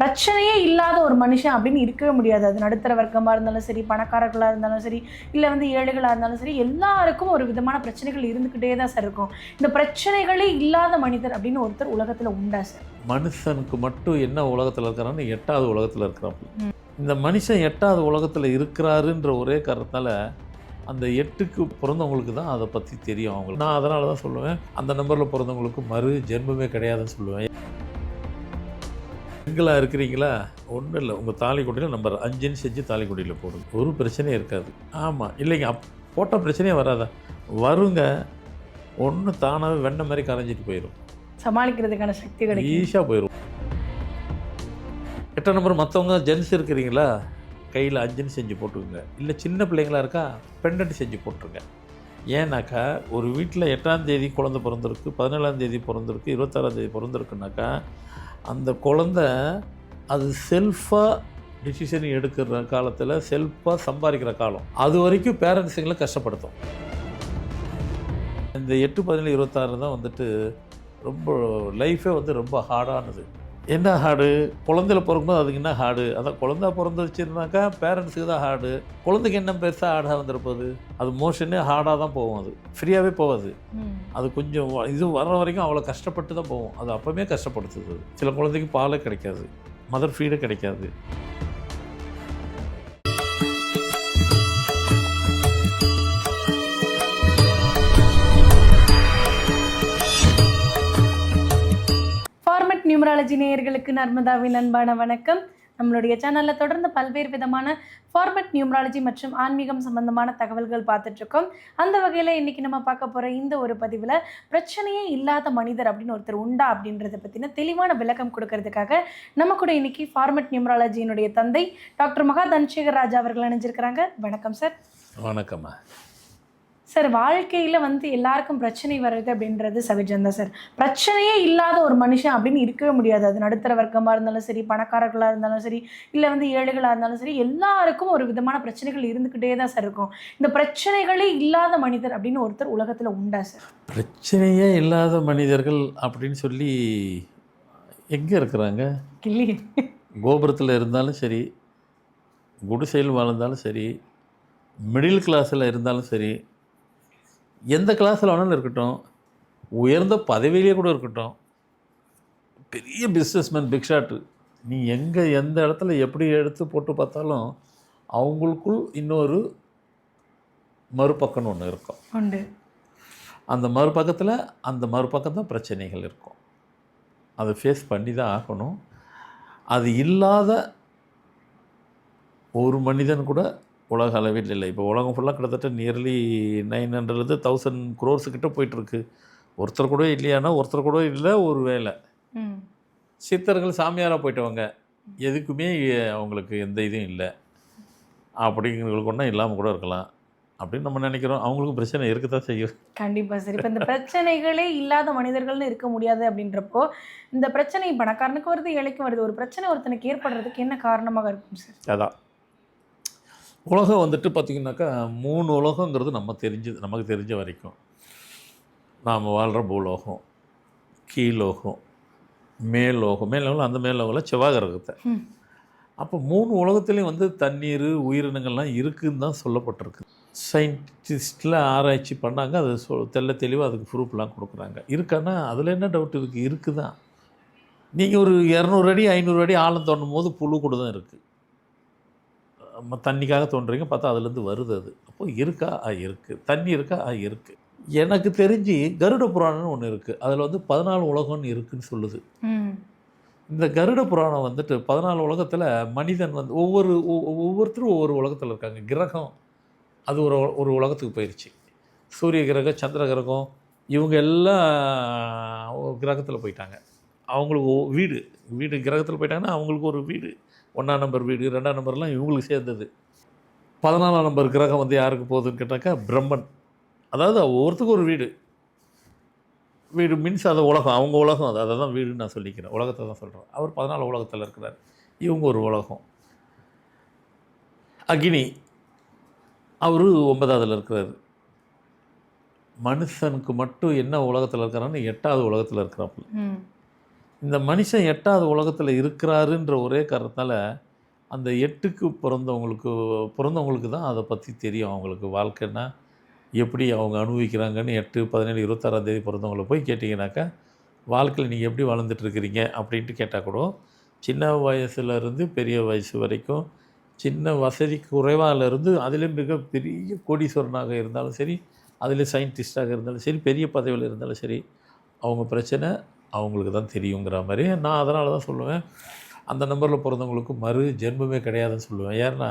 பிரச்சனையே இல்லாத ஒரு மனுஷன் அப்படின்னு இருக்கவே முடியாது. அது நடுத்தர வர்க்கமாக இருந்தாலும் சரி, பணக்காரர்களாக இருந்தாலும் சரி, இல்லை ஏழைகளாக இருந்தாலும் சரி, எல்லாருக்கும் ஒரு விதமான பிரச்சனைகள் இருந்துக்கிட்டே தான் சார் இருக்கும். இந்த பிரச்சனைகளே இல்லாத மனிதர் அப்படின்னு ஒருத்தர் உலகத்தில் உண்டா சார்? மனுஷனுக்கு மட்டும் என்ன உலகத்தில் இருக்கிறான்னு 8வது உலகத்தில் இருக்கிறாப்புல. இந்த மனுஷன் 8வது உலகத்தில் இருக்கிறாருன்ற ஒரே காரணத்தால் அந்த 8க்கு பிறந்தவங்களுக்கு தான் அதை பற்றி தெரியும் அவங்களுக்கு. நான் அதனால தான் சொல்லுவேன், அந்த நம்பரில் பிறந்தவங்களுக்கு மறு ஜென்மமே கிடையாதுன்னு சொல்லுவேன். பெண்களாக இருக்கிறீங்களா, ஒன்றும் இல்லை, உங்கள் தாலிக்கொடியில் நம்பர் 5ன்னு செஞ்சு தாலிக்கொடியில் போடுங்க, ஒரு பிரச்சனையும் இருக்காது. ஆமாம், இல்லைங்க போட்ட பிரச்சனையே வராதா? வருங்க, ஒன்று தானாகவே வெண்ணெய் மாதிரி கரைஞ்சிட்டு போயிடும், சமாளிக்கிறதுக்கான சக்தி கிடைக்கும், ஈஸியாக போயிடும். 8ஆம் நம்பர் மற்றவங்க ஜென்ஸ் இருக்கிறீங்களா, கையில் 5ன்னு செஞ்சு போட்டுக்கோங்க. இல்லை சின்ன பிள்ளைங்களா இருக்கா, பெண்டன்ட் செஞ்சு போட்டுருங்க. ஏன்னாக்கா ஒரு வீட்டில் 8ஆம் தேதி குழந்தை பிறந்திருக்கு, 17ஆம் தேதி பிறந்திருக்கு, 26ஆம் தேதி பிறந்திருக்குனாக்கா அந்த குழந்த அது செல்ஃபாக டிசிஷன் எடுக்கிற காலத்தில், செல்ஃபாக சம்பாதிக்கிற காலம், அது வரைக்கும் பேரண்ட்ஸுங்களை கஷ்டப்படுத்தும். இந்த 8, 17, 26 தான் வந்துட்டு ரொம்ப லைஃபே ரொம்ப ஹார்டானது. என்ன ஹார்டு? குழந்தையில பிறக்கும்போது அதுக்கு என்ன ஹார்டு? அதான் குழந்தை பிறந்துச்சுனாக்கா பேரண்ட்ஸுக்கு தான் ஹார்டு. குழந்தைக்கு என்ன பெருசாக ஹார்டாக வந்துருப்போது? அது மோஷனே ஹார்டாக தான் போகும், அது ஃப்ரீயாகவே போகாது. அது கொஞ்சம் இது வர்ற வரைக்கும் அவ்வளோ கஷ்டப்பட்டு தான் போகும். அது அப்போவே கஷ்டப்படுத்துது. சில குழந்தைக்கு பாலே கிடைக்காது, மதர் ஃபீடே கிடைக்காது. நியூமராலஜி நேயர்களுக்கு நர்மதாவின் அன்பான வணக்கம். நம்மளுடைய சேனலில் தொடர்ந்து பல்வேறு விதமான ஃபார்மட் நியூமராலஜி மற்றும் ஆன்மீகம் சம்பந்தமான தகவல்கள் பார்த்துட்ருக்கோம். அந்த வகையில் இன்றைக்கி நம்ம பார்க்க போகிற இந்த ஒரு பதிவில் பிரச்சனையே இல்லாத மனிதர் அப்படின்னு ஒருத்தர் உண்டா அப்படின்றத பற்றின தெளிவான விளக்கம் கொடுக்கறதுக்காக நம்ம கூட இன்றைக்கி ஃபார்மட் நியூமராலஜியினுடைய தந்தை டாக்டர் மகா தனசேகர் ராஜா அவர்கள் இணைஞ்சிருக்கிறாங்க. வணக்கம் சார். வணக்கம்மா. சார், வாழ்க்கையில் எல்லாருக்கும் பிரச்சனை வர்றது அப்படின்றது சகஜம்தான் சார். பிரச்சனையே இல்லாத ஒரு மனுஷன் அப்படின்னு இருக்கவே முடியாது. அது நடுத்தர வர்க்கமாக இருந்தாலும் சரி, பணக்காரர்களாக இருந்தாலும் சரி, இல்லை ஏழைகளாக இருந்தாலும் சரி, எல்லாருக்கும் ஒரு விதமான பிரச்சனைகள் இருந்துக்கிட்டே தான் சார் இருக்கும். இந்த பிரச்சனைகளே இல்லாத மனிதர் அப்படின்னு ஒருத்தர் உலகத்தில் உண்டா சார்? பிரச்சனையே இல்லாத மனிதர்கள் அப்படின்னு சொல்லி எங்கே இருக்கிறாங்க? இல்லையே. கோபுரத்தில் இருந்தாலும் சரி, குடிசையில் வாழ்ந்தாலும் சரி, மிடில் கிளாஸில் இருந்தாலும் சரி, எந்த கிளாஸில் வேணாலும் இருக்கட்டும், உயர்ந்த பதவியிலே கூட இருக்கட்டும், பெரிய பிஸ்னஸ்மேன், பிக் ஷாட்டு, நீ எந்த இடத்துல எப்படி எடுத்து போட்டு பார்த்தாலும் அவங்களுக்குள் இன்னொரு மறுபக்கம்னு ஒன்று இருக்கும். அந்த மறுபக்கம் தான் பிரச்சனைகள் இருக்கும். அதை ஃபேஸ் பண்ணி தான் ஆகணும். அது இல்லாத ஒரு மனிதன் கூட உலக அளவில் இல்லை. இப்போ உலகம் ஃபுல்லாக கிட்டத்தட்ட நியர்லி 900-1000 crores கிட்ட போயிட்டுருக்கு. ஒருத்தர் கூட இல்லையானா ஒருத்தர் கூட இல்லை. ஒரு வேலை சித்தர்கள் சாமியாராக போயிட்டவங்க, எதுக்குமே அவங்களுக்கு எந்த இதுவும் இல்லை அப்படிங்கிறவங்களுக்கு ஒன்றா இல்லாமல் கூட இருக்கலாம் அப்படின்னு நம்ம நினைக்கிறோம். அவங்களுக்கும் பிரச்சனை இருக்க தான் செய்யும். கண்டிப்பாக சார். இப்போ இந்த பிரச்சனைகளே இல்லாத மனிதர்கள்னு இருக்க முடியாது அப்படின்றப்போ, இந்த பிரச்சனை பணக்காரனுக்கு வருது, ஏழைக்கும் வருது. ஒரு பிரச்சனை ஒருத்தனுக்கு ஏற்படுறதுக்கு என்ன காரணமாக இருக்கும் சார்? அதான் உலகம் பார்த்திங்கனாக்கா 3 உலகங்கிறது நமக்கு தெரிஞ்ச வரைக்கும். நாம் வாழ்கிற பூலோகம், கீழோகம், மேலோகம். அந்த மேலோகத்தில் செவ்வாய் கிரகத்தை. அப்போ 3 உலகத்துலேயும் தண்ணீர், உயிரினங்கள்லாம் இருக்குதுன்னு தான் சொல்லப்பட்டிருக்கு. சயின்டிஸ்டில் ஆராய்ச்சி பண்ணாங்க, அது தெளிவாக அதுக்கு ப்ரூஃப்லாம் கொடுக்குறாங்க. இருக்கான்னா அதில் என்ன டவுட் இருக்குது? இருக்குது தான். நீங்கள் ஒரு 200 அடி 500 அடி ஆழம் தோண்டும் போது புழு கூட தான் இருக்குது. தண்ணிக்காக தோன்றீங்க, பார்த்தா அதுலேருந்து வருது. அது அப்போது இருக்கா? இருக்குது. தண்ணி இருக்கா? இருக்குது. எனக்கு தெரிஞ்சு கருட புராணம்னு ஒன்று இருக்குது. அதில் 14 உலகம்னு இருக்குதுன்னு சொல்லுது. இந்த கருட புராணம் 14 உலகத்தில் மனிதன் ஒவ்வொருத்தரும் ஒவ்வொரு உலகத்தில் இருக்காங்க. கிரகம் அது ஒரு உலகத்துக்கு போயிடுச்சு. சூரிய கிரகம், சந்திர கிரகம், இவங்க எல்லாம் கிரகத்தில் போயிட்டாங்க. அவங்களுக்கு வீடு கிரகத்தில் போயிட்டாங்கன்னா அவங்களுக்கு ஒரு வீடு, 1ஆம் நம்பர் வீடு, 2ஆம் நம்பர்லாம் இவங்களுக்கு சேர்ந்தது. 14ஆம் நம்பர் கிரகம் யாருக்கு போகுதுன்னு கேட்டாக்கா பிரம்மன். அதாவது ஒவ்வொருத்துக்கும் ஒரு வீடு மீன்ஸ் அது உலகம், அவங்க உலகம். அதை தான் வீடுன்னு நான் சொல்லிக்கிறேன், உலகத்தை தான் சொல்கிறேன். அவர் 14 உலகத்தில் இருக்கிறார், இவங்க ஒரு உலகம். அக்னி அவர் 9ஆவதில் இருக்கிறார். மனுஷனுக்கு மட்டும் என்ன உலகத்தில் இருக்கிறான்னு 8வது உலகத்தில் இருக்கிறாப்புல. இந்த மனுஷன் 8வது உலகத்தில் இருக்கிறாருன்ற ஒரே காரணத்தால் அந்த 8க்கு பிறந்தவங்களுக்கு தான் அதை பற்றி தெரியும். அவங்களுக்கு வாழ்க்கைன்னா எப்படி அவங்க அனுபவிக்கிறாங்கன்னு 8, 17, 26ஆம் தேதி பிறந்தவங்கள போய் கேட்டிங்கனாக்கா, வாழ்க்கையில் நீங்கள் எப்படி வாழ்ந்துட்டுருக்கிறீங்க அப்படின்ட்டு கேட்டால் கூட, சின்ன வயசுலேருந்து பெரிய வயசு வரைக்கும், சின்ன வசதி குறைவாலேருந்து அதிலும் மிக பெரிய கோடீஸ்வரனாக இருந்தாலும் சரி, அதில் சயின்டிஸ்டாக இருந்தாலும் சரி, பெரிய பதவியில் இருந்தாலும் சரி, அவங்க பிரச்சனை அவங்களுக்கு தான் தெரியுங்கிற மாதிரி நான் அதனால தான் சொல்லுவேன், அந்த நம்பரில் பிறந்தவங்களுக்கு மறு ஜென்மமே கிடையாதுன்னு சொல்லுவேன். ஏன்னா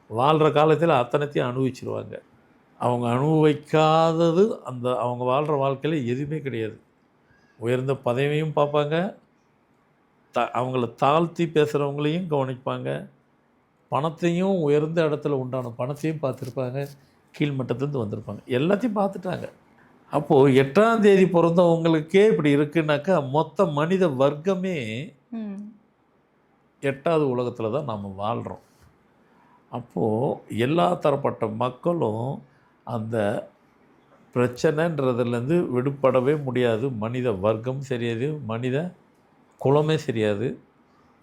வாழ்கிற காலத்தில் அத்தனைத்தையும் அனுபவிச்சிருவாங்க. அவங்க அனுபவிக்காதது அவங்க வாழ்கிற வாழ்க்கையில் எதுவுமே கிடையாது. உயர்ந்த பதவியும் பார்ப்பாங்க, அவங்கள தாழ்த்தி பேசுகிறவங்களையும் கவனிப்பாங்க, பணத்தையும் உயர்ந்த இடத்துல உண்டான பணத்தையும் பார்த்துருப்பாங்க, கீழ்மட்டத்துலேருந்து வந்திருப்பாங்க, எல்லாத்தையும் பார்த்துட்டாங்க. அப்போது 8ஆம் தேதி பிறந்தவங்களுக்கே இப்படி இருக்குன்னாக்கா மொத்த மனித வர்க்கமே 8வது உலகத்தில் தான் நாம் வாழ்கிறோம். அப்போது எல்லா தரப்பட்ட மக்களும் அந்த பிரச்சனைன்றதுலேருந்து விடுபடவே முடியாது. மனித வர்க்கம் சரியாது, மனித குலமே சரியாது,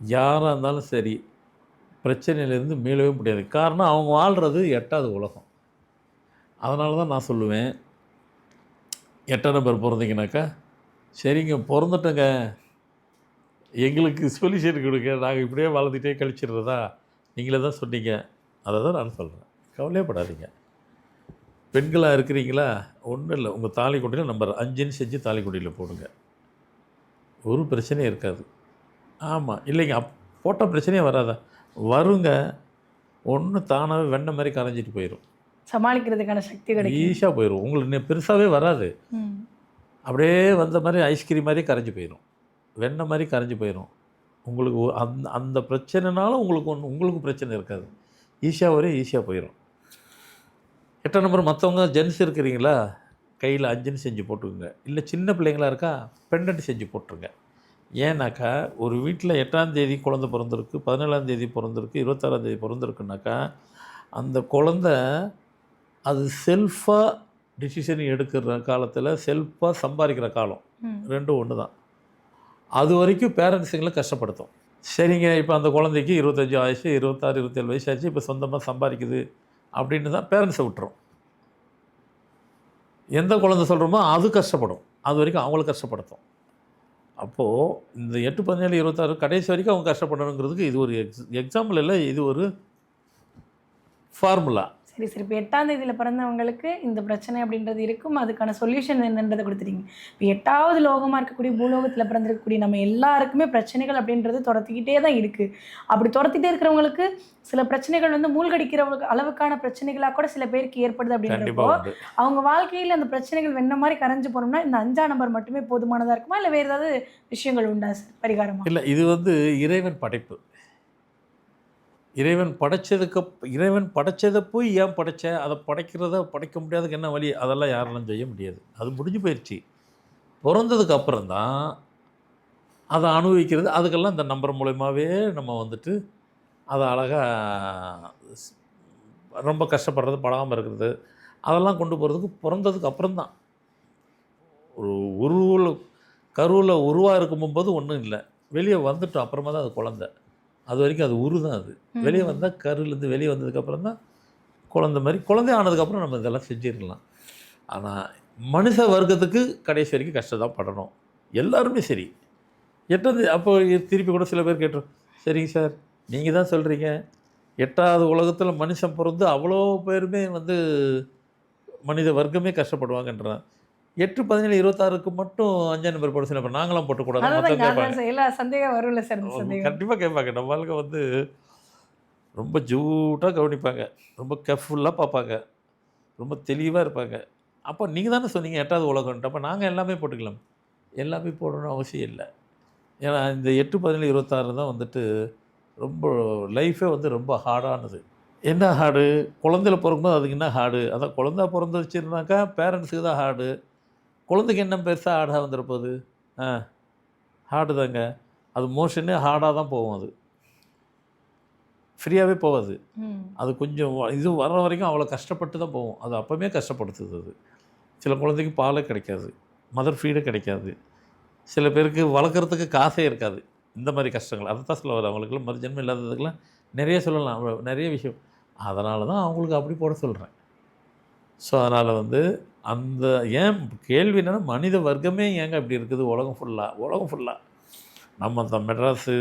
யாராக இருந்தாலும் சரி பிரச்சனையிலேருந்து மீளவே முடியாது. காரணம் அவங்க வாழ்கிறது 8வது உலகம். அதனால தான் நான் சொல்லுவேன், 8ஆம் நம்பர் பிறந்தீங்கனாக்கா, சரிங்க பிறந்துட்டோங்க, எங்களுக்கு சொல்யூஷன் கொடுங்க, நாங்கள் இப்படியே வாழ்ந்துகிட்டே கழிச்சிடுறதா, நீங்களே தான் சொன்னீங்க. அதை தான் நான் சொல்கிறேன். கவலையப்படாதீங்க. பெண்களாக இருக்கிறீங்களா, ஒன்றும் இல்லை, உங்கள் தாலிக்கொடியில் நம்பர் 5ன்னு செஞ்சு தாலிக்கொடியில் போடுங்க, ஒரு பிரச்சனையும் இருக்காது. ஆமாம், இல்லைங்க போட்ட பிரச்சனையே வராதா, வருங்க, ஒன்று தானாகவே வெண்ணெய் மாதிரி கரைஞ்சிட்டு போயிடும், சமாளிக்கிறதுக்கான சக்தி கிடைக்கும், ஈஸியாக போயிடும். உங்களுக்கு பெருசாகவே வராது, அப்படியே வந்த மாதிரி ஐஸ்கிரீம் மாதிரி கரைஞ்சி போயிடும், வெண்ணெய் மாதிரி கரைஞ்சி போயிடும். உங்களுக்கு அந்த அந்த பிரச்சனைனால உங்களுக்கு பிரச்சனை இருக்காது, ஈஸியாக போயிடும். 8ஆம் நம்பர் மற்றவங்க ஜென்ஸ் இருக்கிறீங்களா, கையில் 5ன்னு செஞ்சு போட்டுக்குங்க. இல்லை சின்ன பிள்ளைங்களா இருக்கா, பெண்டன்ட் செஞ்சு போட்டுருங்க. ஏன்னாக்கா ஒரு வீட்டில் 8ஆம் தேதி குழந்தை பிறந்திருக்கு, 17ஆம் தேதி பிறந்திருக்கு, 26ஆம் தேதி பிறந்திருக்குனாக்கா, அந்த குழந்தை அது செல்ஃபாக டிசிஷன் எடுக்கிற காலத்தில், செல்ஃபாக சம்பாதிக்கிற காலம், ரெண்டும் ஒன்று தான். அது வரைக்கும் பேரண்ட்ஸுங்களை கஷ்டப்படுத்தும். சரிங்க, இப்போ அந்த குழந்தைக்கு 25 வயசு, 26, 27 வயசு ஆச்சு, இப்போ சொந்தமாக சம்பாதிக்குது அப்படின்னு தான் பேரண்ட்ஸை விட்டுரும். எந்த குழந்தை சொல்கிறோமோ அது கஷ்டப்படும், அது வரைக்கும் அவங்கள கஷ்டப்படுத்தும். அப்போது இந்த 8, 17, 26 கடைசி வரைக்கும் அவங்க கஷ்டப்படணுங்கிறதுக்கு இது ஒரு எக்ஸாம்பிள் இல்லை, இது ஒரு ஃபார்முலா. சரி சரி, இப்போ 8ஆம் தேதியில் பிறந்தவங்களுக்கு இந்த பிரச்சனை அப்படின்றது இருக்கும், அதுக்கான சொல்யூஷன் என்னன்றதை கொடுத்துட்டீங்க. இப்போ 8வது லோகமாக இருக்கக்கூடிய பூலோகத்தில் பிறந்திருக்கக்கூடிய நம்ம எல்லாருக்குமே பிரச்சனைகள் அப்படின்றது துரத்திக்கிட்டே தான் இருக்குது. அப்படி துரத்திட்டே இருக்கிறவங்களுக்கு சில பிரச்சனைகள் வந்து மூழ்கடிக்கிற அளவுக்கான பிரச்சனைகளாக கூட சில பேருக்கு ஏற்படுது அப்படின்றப்போ, அவங்க வாழ்க்கையில் அந்த பிரச்சனைகள் வெண்ண மாதிரி கரைஞ்சு போனோம்னா இந்த 5ஆம் நம்பர் மட்டுமே போதுமானதாக இருக்குமா, இல்லை வேறு ஏதாவது விஷயங்கள் உண்டா சார் பரிகாரமா? இல்லை, இது வந்து இறைவன் படைப்பு. இறைவன் படைச்சதை போய் ஏன் படைச்ச, அதை படைக்க முடியாதுக்கு என்ன வழி, அதெல்லாம் யாரெல்லாம் செய்ய முடியாது, அது முடிஞ்சு போயிடுச்சு. பிறந்ததுக்கு அப்புறம் தான் அதை அனுபவிக்கிறது, அதுக்கெல்லாம் இந்த நம்பர் மூலயமாவே நம்ம வந்துட்டு அதை அழகாக ரொம்ப கஷ்டப்படுறது, படாமல் இருக்கிறது, அதெல்லாம் கொண்டு போகிறதுக்கு பிறந்ததுக்கு அப்புறம்தான். ஒரு கருவில் உருவாக இருக்கும்போது ஒன்றும் இல்லை, வெளியே வந்துட்டோம் அப்புறமா தான் அது குழந்தை, அது வரைக்கும் அது உரு தான். அது வெளியே வந்தால், கருலேருந்து வெளியே வந்ததுக்கப்புறம் தான் குழந்தை ஆனதுக்கப்புறம் நம்ம இதெல்லாம் செஞ்சிடலாம். ஆனால் மனுஷ வர்க்கத்துக்கு கடைசி வரைக்கும் கஷ்டம் தான் படணும், எல்லாருமே சரி. 8வது அப்போ திருப்பி கூட சில பேர் கேட்டுரும், சரிங்க சார் நீங்கள் தான் சொல்கிறீங்க 8வது உலகத்தில் மனுஷன் பிறந்து அவ்வளோ பேருமே வந்து மனித வர்க்கமே கஷ்டப்படுவாங்கன்றான், 8, 17, 26க்கு மட்டும் 5ஆம் நம்பர் போட சொல்லி நாங்களாம் போட்டக்கூடாது, சந்தேகம் வரும்ல சார்? கண்டிப்பாக கேட்பாங்க. நம்ம ஆளுங்க வந்து ரொம்ப ஜூட்டாக கவனிப்பாங்க, ரொம்ப கேர்ஃபுல்லாக பார்ப்பாங்க, ரொம்ப தெளிவாக இருப்பாங்க. அப்போ நீங்கள் தானே சொன்னீங்க 8வது உலகம்ன்ட்டு, அப்போ நாங்கள் எல்லாமே போட்டுக்கலாம். எல்லாமே போடணும்னு அவசியம் இல்லை. ஏன்னா இந்த 8, 17, 26 தான் வந்துட்டு ரொம்ப லைஃபே வந்து ரொம்ப ஹார்டானது. என்ன ஹார்டு, குழந்தையில பிறக்கும்போது அதுக்கு என்ன ஹார்டு, அதான் குழந்தை பிறந்துச்சுனாக்கா பேரண்ட்ஸுக்கு தான் ஹார்டு, குழந்தைக்கு என்ன பெருசாக ஹார்டாக வந்துருப்போது, ஹார்டு தாங்க. அது மோஷனே ஹார்டாக தான் போகும், அது ஃப்ரீயாகவே போகாது. அது கொஞ்சம் இது வர வரைக்கும் அவ்வளோ கஷ்டப்பட்டு தான் போகும், அது அப்போவே கஷ்டப்படுத்துது. அது சில குழந்தைக்கு பாலே கிடைக்காது, மதர் ஃபீடே கிடைக்காது, சில பேருக்கு வளர்க்குறதுக்கு காசே இருக்காது. இந்த மாதிரி கஷ்டங்கள் அதை தான் சொல்ல வர அவங்களுக்குலாம் மறுஜன்மம் இல்லாததுக்கெல்லாம் நிறைய சொல்லலாம், நிறைய விஷயம். அதனால தான் அவங்களுக்கு அப்படி போட சொல்கிறேன். ஸோ அதனால் வந்து அந்த ஏன் கேள்வி என்னென்னா, மனித வர்க்கமே ஏங்க இப்படி இருக்குது உலகம் ஃபுல்லாக நம்ம மெட்ராஸு,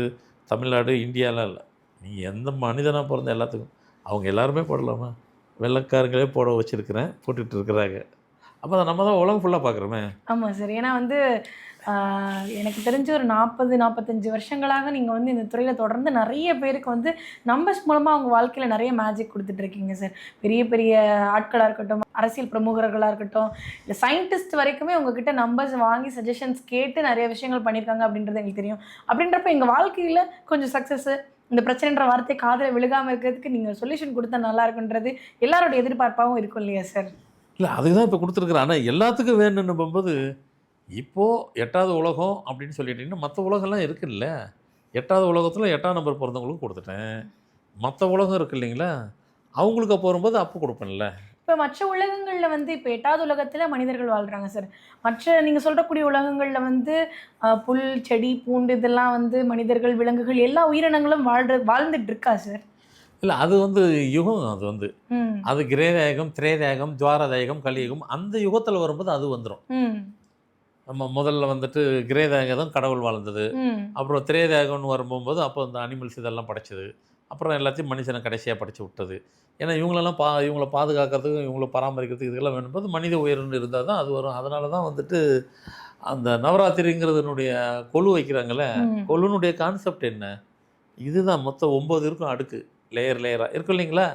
தமிழ்நாடு, இந்தியாலாம் இல்லை. நீ எந்த மனிதனாக பிறந்த எல்லாத்துக்கும் அவங்க எல்லாருமே போடலாமா? வெள்ளைக்காரங்களே போட வச்சுருக்கிறேன், போட்டுட்டு இருக்கிறாங்க. அப்போ நம்ம தான் உலகம் ஃபுல்லாக பார்க்குறோமே. ஆமாம் சார். ஏன்னா வந்து எனக்கு தெரிஞ்சு ஒரு 40-45 வருஷங்களாக நீங்கள் வந்து இந்த துறையில் தொடர்ந்து நிறைய பேருக்கு வந்து நம்பர்ஸ் மூலமாக அவங்க வாழ்க்கையில் நிறைய மேஜிக் கொடுத்துட்ருக்கீங்க சார். பெரிய பெரிய ஆட்களாக இருக்கட்டும், அரசியல் பிரமுகர்களாக இருக்கட்டும், இல்லை சயின்டிஸ்ட் வரைக்குமே உங்ககிட்ட நம்பர்ஸ் வாங்கி சஜஷன்ஸ் கேட்டு நிறைய விஷயங்கள் பண்ணியிருக்காங்க அப்படின்றது எங்களுக்கு தெரியும். அப்படின்றப்ப எங்கள் வாழ்க்கையில் கொஞ்சம் சக்ஸஸ்ஸு, இந்த பிரச்சனைன்ற வார்த்தை காதில் விழுகாமல் இருக்கிறதுக்கு நீங்கள் சொல்யூஷன் கொடுத்தா நல்லா இருக்குன்றது எல்லாரோட எதிர்பார்ப்பாகவும் இருக்கும் இல்லையா சார்? இல்லை, அதுக்கு தான் இப்போ கொடுத்துருக்குறேன். ஆனால் எல்லாத்துக்கும் வேணும்னு போகும்போது இப்போது 8வது உலகம் அப்படின்னு சொல்லிட்டிங்கன்னா மற்ற உலகம்லாம் இருக்குல்ல. 8வது உலகத்தில் 8ஆம் நம்பர் பிறந்தவங்களுக்கு கொடுத்துட்டேன். மற்ற உலகம் இருக்குது இல்லைங்களா, அவங்களுக்கு அப்போ வரும்போது அப்போ கொடுப்பேன்ல. இப்போ மற்ற உலகங்களில் வந்து இப்போ 8வது உலகத்தில் மனிதர்கள் வாழ்கிறாங்க சார். மற்ற நீங்கள் சொல்கிறக்கூடிய உலகங்களில் வந்து புல், செடி, பூண்டு இதெல்லாம் வந்து மனிதர்கள், விலங்குகள் எல்லா உயிரினங்களும் வாழ்ந்துட்டு இருக்கா சார்? இல்லை, அது வந்து யுகம். அது வந்து அது கிரேதாயகம், திரேதாயகம், துவாரதாயகம், கலியுகம். அந்த யுகத்தில் வரும்போது அது வந்துடும். நம்ம முதல்ல வந்துட்டு கிரேதாயகம் தான் கடவுள் வாழ்ந்தது. அப்புறம் திரேதாயகம்னு வரும்போது அப்போ இந்த அனிமல்ஸ் இதெல்லாம் படைச்சது. அப்புறம் எல்லாத்தையும் மனுஷனை கடைசியாக படைச்சு விட்டது. ஏன்னா இவங்கள பாதுகாக்கிறதுக்கு, இவங்கள பராமரிக்கிறதுக்கு இதெல்லாம் வேணும்போது மனித உயிர்னு இருந்தால் தான் அது வரும். அதனால தான் வந்துட்டு அந்த நவராத்திரிங்கிறதுனுடைய கொலு வைக்கிறாங்களே, கொலுனுடைய கான்செப்ட் என்ன? இதுதான். மொத்தம் 9 இருக்கும் அடுக்கு, லேயராக இருக்கும் இல்லைங்களா.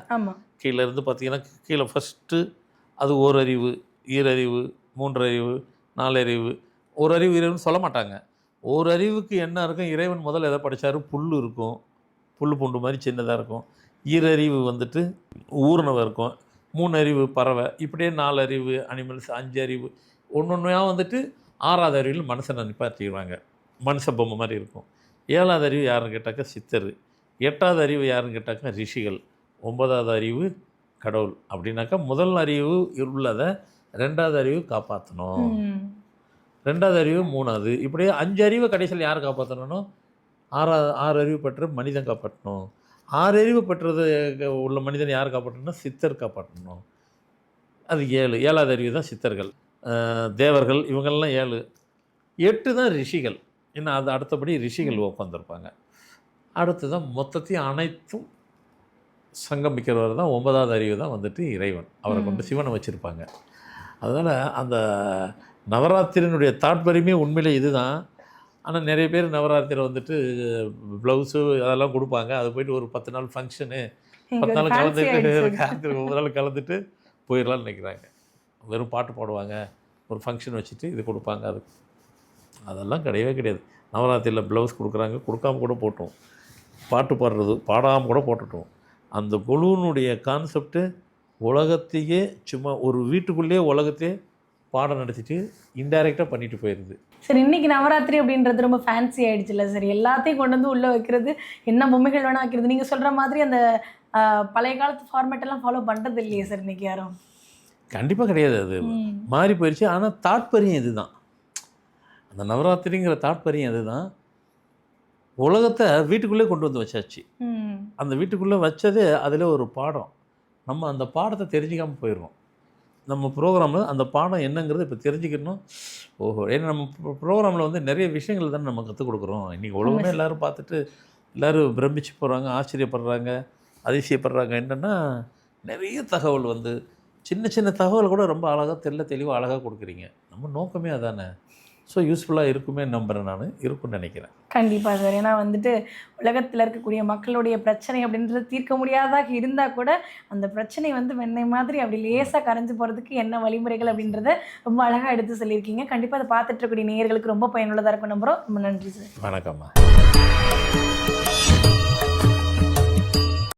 கீழே இருந்து பார்த்தீங்கன்னா, கீழே ஃபஸ்ட்டு அது ஓரறிவு, ஈரறிவு, 3 அறிவு, 4 அறிவு. ஒரு அறிவு இறைவன் சொல்ல மாட்டாங்க. ஒரு அறிவுக்கு என்ன இருக்கும்? இறைவன் முதல்ல எதை படைச்சாரு? புல் இருக்கும், புல் பூண்டு மாதிரி சின்னதாக இருக்கும். ஈரறிவு வந்துட்டு ஊர்னவ இருக்கும். 3 அறிவு பறவை. இப்படியே 4 அறிவு அனிமல்ஸ், 5 அறிவு. ஒன்றா வந்துட்டு 6வது அறிவில் மனுஷனை நிப்பாட்டிடுவாங்க. மனுஷ பொம்மை மாதிரி இருக்கும். 7வது அறிவு யாருன்னு கேட்டாக்கா சித்தர். 8வது அறிவு யாருன்னு கேட்டாக்கா ரிஷிகள். 9வது அறிவு கடவுள். அப்படின்னாக்கா முதல் அறிவு உள்ளதை 2வது அறிவு காப்பாற்றணும், 2வது அறிவு 3வது, இப்படியே 5 அறிவு கடைசியில் யார் காப்பாற்றணும்? 6 அறிவு பெற்ற மனிதன் காப்பாற்றணும். 6 அறிவு பெற்றது உள்ள மனிதன் யார் காப்பாற்றணும்னா சித்தர் காப்பாற்றணும். அது 7வது அறிவு தான் சித்தர்கள், தேவர்கள், இவங்கெல்லாம் 7. 8 தான் ரிஷிகள். இன்னும் அது அடுத்தபடி ரிஷிகள் உட்காந்துருப்பாங்க. அடுத்து தான் மொத்தத்தையும் அனைத்தும் சங்கமிக்கிறவர் தான் 9வது அறிவு தான் வந்துட்டு இறைவன். அவரை கொண்டு சிவனை வச்சுருப்பாங்க. அதனால் அந்த நவராத்திரியினுடைய தாற்பயமே உண்மையிலே இதுதான். ஆனால் நிறைய பேர் நவராத்திரியில் வந்துட்டு ப்ளவுஸு அதெல்லாம் கொடுப்பாங்க. அது போய்ட்டு ஒரு 10 நாள் ஃபங்க்ஷனு, 10 நாள் கலந்துட்டு, காலத்தில் 9 நாள் கலந்துட்டு போயிடலான்னு நினைக்கிறாங்க. வெறும் பாட்டு பாடுவாங்க, ஒரு ஃபங்க்ஷன் வச்சுட்டு இது கொடுப்பாங்க. அதெல்லாம் கிடையவே கிடையாது. நவராத்திரியில் ப்ளவுஸ் கொடுக்குறாங்க, கொடுக்காம கூட போட்டோம். பாட்டு பாடுறது பாடாமல் கூட போட்டுட்டோம். அந்த குழுவினுடைய கான்செப்ட்டு உலகத்தையே சும்மா ஒரு வீட்டுக்குள்ளேயே உலகத்தையே பாடம் நடத்திட்டு இன்டைரக்டாக பண்ணிட்டு போயிடுது. சரி, இன்றைக்கி நவராத்திரி அப்படின்றது ரொம்ப ஃபேன்சி ஆகிடுச்சுல்ல சார்? எல்லாத்தையும் கொண்டு வந்து உள்ளே வைக்கிறது, என்ன பொம்மைகள் வேணால் வைக்கிறது. நீங்கள் சொல்கிற மாதிரி அந்த பழைய காலத்து ஃபார்மேட்டெல்லாம் ஃபாலோ பண்ணுறது இல்லையே சார் இன்றைக்கி யாரும்? கண்டிப்பாக கிடையாது. அது மாறி போயிடுச்சு. ஆனால் தாற்பயம் இதுதான். அந்த நவராத்திரிங்கிற தாற்பயம் அதுதான். உலகத்தை வீட்டுக்குள்ளே கொண்டு வந்து வச்சாச்சு. அந்த வீட்டுக்குள்ளே வச்சதே அதில் ஒரு பாடம். நம்ம அந்த பாடத்தை தெரிஞ்சிக்காமல் போயிடுறோம். நம்ம ப்ரோக்ராமில் அந்த பாடம் என்னங்கிறது இப்போ தெரிஞ்சுக்கணும். ஓஹோ, ஏன்னா நம்ம ப்ரோக்ராமில் வந்து நிறைய விஷயங்கள் தானே நம்ம கற்றுக் கொடுக்குறோம். இன்றைக்கி உலகமே எல்லோரும் பார்த்துட்டு எல்லோரும் பிரமிச்சு போகிறாங்க, ஆச்சரியப்படுறாங்க, அதிசயப்படுறாங்க. என்னென்னா நிறைய தகவல் வந்து சின்ன சின்ன தகவல் கூட ரொம்ப அழகாக தெளிவாக அழகாக கொடுக்குறீங்க. நம்ம நோக்கமே அதானே. ஸோ யூஸ்ஃபுல்லாக இருக்குமே நம்புகிறேன், நான் இருக்குன்னு நினைக்கிறேன். கண்டிப்பாக சார். ஏன்னா வந்துட்டு உலகத்தில் இருக்கக்கூடிய மக்களுடைய பிரச்சனை அப்படின்றது தீர்க்க முடியாதாக இருந்தால் கூட அந்த பிரச்சனை வந்து வெண்ணெய் மாதிரி அப்படி லேசாக கரைஞ்சி போகிறதுக்கு என்ன வழிமுறைகள் அப்படின்றத ரொம்ப அழகாக எடுத்து சொல்லியிருக்கீங்க. கண்டிப்பாக அதை பார்த்துட்டு இருக்கக்கூடிய நேயர்களுக்கு ரொம்ப பயனுள்ளதாக இருக்கும் நம்புகிறோம். ரொம்ப நன்றி சார். வணக்கம்மா.